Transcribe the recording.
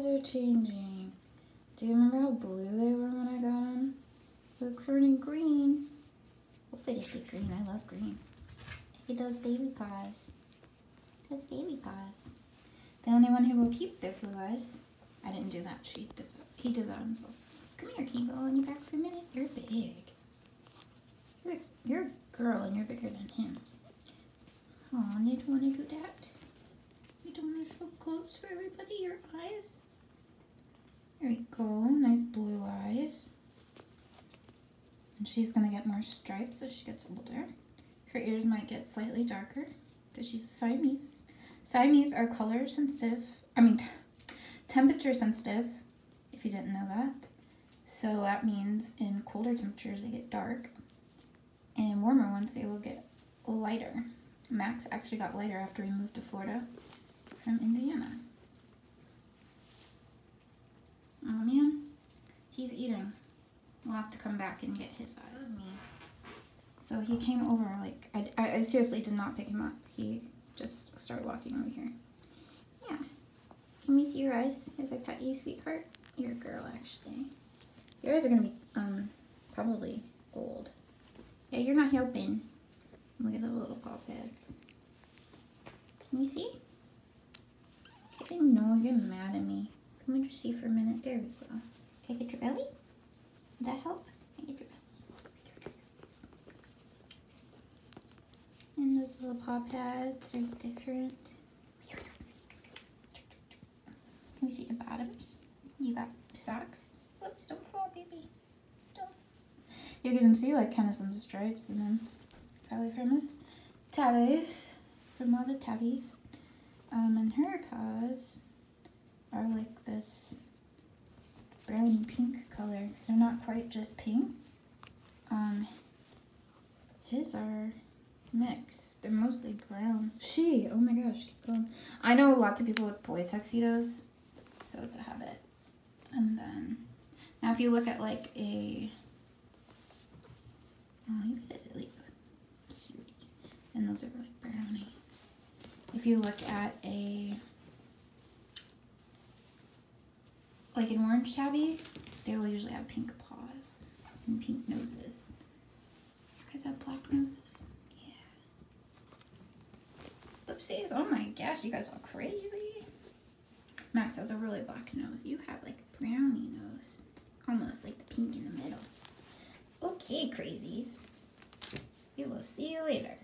eyes are changing. Do you remember how blue they were when I got them? They're turning green. Hopefully they stay green. I love green. Look at those baby paws. Those baby paws. The only one who will keep their blue eyes. I didn't do that. She did that. He did that himself. Come here, can you go on your back for a minute? You're big. You're a girl and you're bigger than him. Oh, you don't want to do that? You don't want to show close for everybody your eyes? There we go. Nice blue eyes. And she's going to get more stripes as she gets older. Her ears might get slightly darker because she's a Siamese. Siamese are color sensitive. Temperature sensitive, if you didn't know that. So that means in colder temperatures they get dark. And in warmer ones they will get lighter. Max actually got lighter after we moved to Florida from Indiana. Oh man, he's eating. We'll have to come back and get his eyes. So he came over, like, I seriously did not pick him up. He just started walking over here. Yeah. Can we see your eyes if I pet you, sweetheart? You're a girl, actually. Your eyes are gonna be, probably gold. Yeah, you're not helping. Look at the little paw pads. Can you see? I know you're mad at me. Can we just see for a minute? There we go. Can I get your belly? Would that help? Can I get your belly? And those little paw pads are different. Can we see the bottoms? You got socks? Whoops, don't fall, baby. Don't. You can see like kind of some stripes and then probably from his tabbies. From all the tabbies. And her paws are like this browny pink color because they're not quite just pink. His are mixed. They're mostly brown. Oh my gosh, keep going. I know lots of people with boy tuxedos, so it's a habit. And then now if you look at like a you get it like cutie, and those are like browny. If you look at like an orange tabby, they will usually have pink paws and pink noses. These guys have black noses. Yeah. Oopsies. Oh my gosh, you guys are crazy. Max has a really black nose. You have like a brownie nose. Almost like the pink in the middle. Okay, crazies. We will see you later.